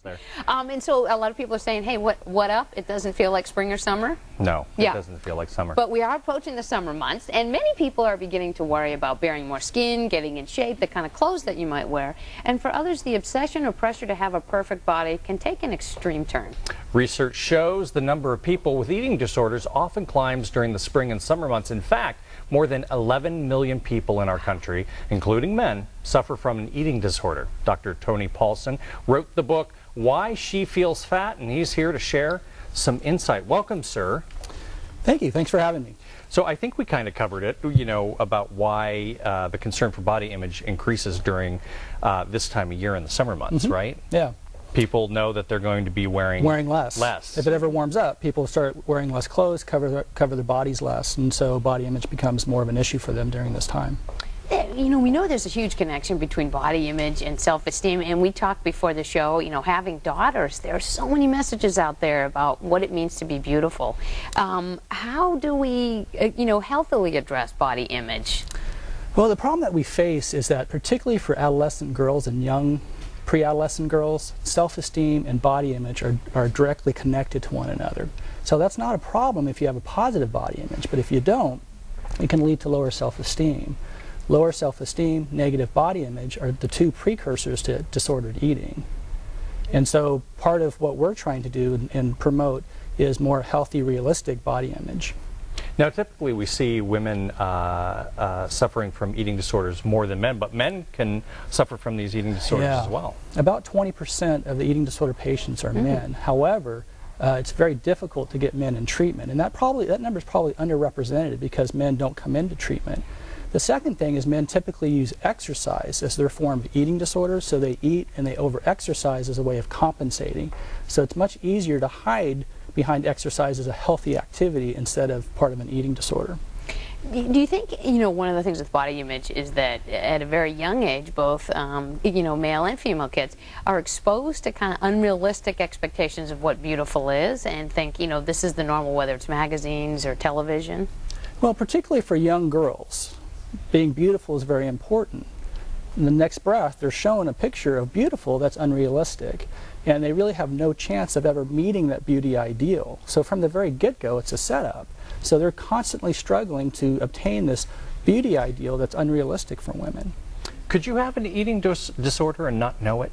There. And so a lot of people are saying, hey, what up? It doesn't feel like spring or summer? No, it doesn't feel like summer. But we are approaching the summer months, and many people are beginning to worry about bearing more skin, getting in shape, the kind of clothes that you might wear. And for others, the obsession or pressure to have a perfect body can take an extreme turn. Research shows the number of people with eating disorders often climbs during the spring and summer months. In fact, more than 11 million people in our country, including men, suffer from an eating disorder. Dr. Tony Paulson wrote the book, Why She Feels Fat, and he's here to share some insight. Welcome, sir. Thank you. Thanks for having me. So I think we kind of covered it, about why the concern for body image increases during this time of year in the summer months, right? Yeah. People know that they're going to be wearing less. If it ever warms up, people start wearing less clothes, cover their bodies less, and so body image becomes more of an issue for them during this time. We know there's a huge connection between body image and self-esteem, and we talked before the show, having daughters, there are so many messages out there about what it means to be beautiful. How do we, healthily address body image? Well, the problem that we face is that particularly for adolescent girls and young pre-adolescent girls, self-esteem and body image are directly connected to one another. So that's not a problem if you have a positive body image, but if you don't, it can lead to lower self-esteem. Lower self-esteem, negative body image are the two precursors to disordered eating. And so part of what we're trying to do and promote is more healthy, realistic body image. Now, typically we see women suffering from eating disorders more than men, but men can suffer from these eating disorders as well. About 20% of the eating disorder patients are men. However, it's very difficult to get men in treatment, and that number is probably underrepresented because men don't come into treatment. The second thing is men typically use exercise as their form of eating disorders, so they eat and they over-exercise as a way of compensating. So it's much easier to hide behind exercise as a healthy activity instead of part of an eating disorder. Do you think, one of the things with body image is that at a very young age, both, male and female kids are exposed to kind of unrealistic expectations of what beautiful is and think, this is the normal, whether it's magazines or television? Well, particularly for young girls, being beautiful is very important. In the next breath, they're shown a picture of beautiful that's unrealistic, and they really have no chance of ever meeting that beauty ideal. So from the very get-go, it's a setup. So they're constantly struggling to obtain this beauty ideal that's unrealistic for women. Could you have an eating disorder and not know it?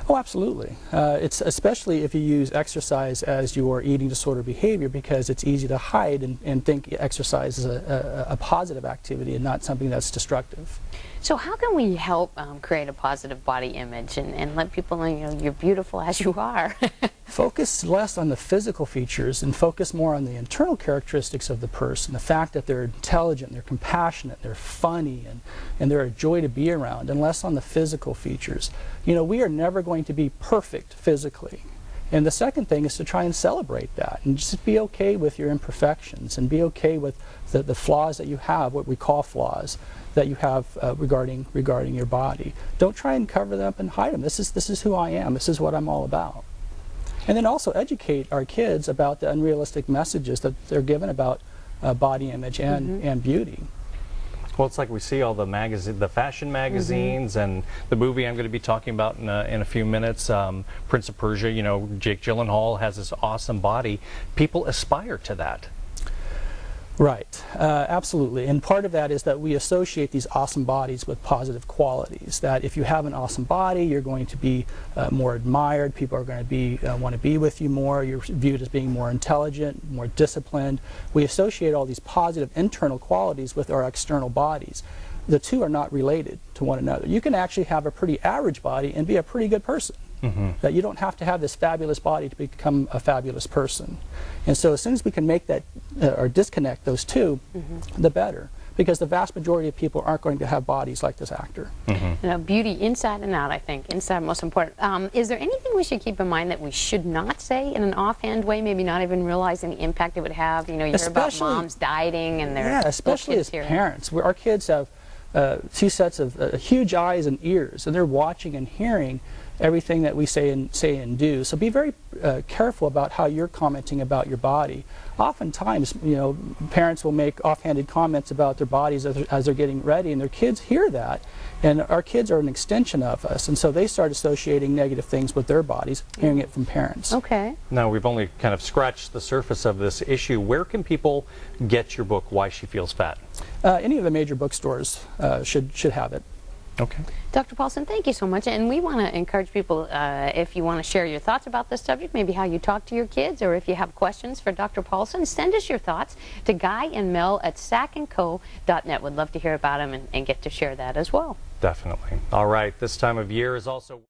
Oh, absolutely. It's especially if you use exercise as your eating disorder behavior, because it's easy to hide and think exercise is a positive activity and not something that's destructive. So how can we help create a positive body image and let people know, you're beautiful as you are? Focus less on the physical features and focus more on the internal characteristics of the person. The fact that they're intelligent, they're compassionate, they're funny, and they're a joy to be around, and less on the physical features. We are never going to be perfect physically. And the second thing is to try and celebrate that and just be okay with your imperfections and be okay with the flaws that you have, what we call flaws, that you have regarding your body. Don't try and cover them up and hide them. This is who I am. This is what I'm all about. And then also educate our kids about the unrealistic messages that they're given about body image and beauty. Well, it's like we see all the fashion magazines and the movie I'm going to be talking about in a few minutes, Prince of Persia. Jake Gyllenhaal has this awesome body. People aspire to that. Right, absolutely. And part of that is that we associate these awesome bodies with positive qualities. That if you have an awesome body, you're going to be more admired. People are going to want to be with you more. You're viewed as being more intelligent, more disciplined. We associate all these positive internal qualities with our external bodies. The two are not related to one another. You can actually have a pretty average body and be a pretty good person. That you don't have to have this fabulous body to become a fabulous person. And so as soon as we can make that or disconnect those two, the better. Because the vast majority of people aren't going to have bodies like this actor. Beauty inside and out, I think. Inside, most important. Is there anything we should keep in mind that we should not say in an offhand way, maybe not even realizing the impact it would have? You hear about moms dieting and their especially as parents. Our kids have two sets of huge eyes and ears, and they're watching and hearing everything that we say and do. So be very careful about how you're commenting about your body. Oftentimes, you know, parents will make offhanded comments about their bodies as they're getting ready, and their kids hear that. And our kids are an extension of us, and so they start associating negative things with their bodies, hearing it from parents. Okay. Now, we've only kind of scratched the surface of this issue. Where can people get your book, Why She Feels Fat? Any of the major bookstores should have it. Okay. Dr. Paulson, thank you so much. And we want to encourage people, if you want to share your thoughts about this subject, maybe how you talk to your kids, or if you have questions for Dr. Paulson, send us your thoughts to Guy and Mel at sacandco.net. We'd love to hear about them and get to share that as well. Definitely. All right. This time of year is also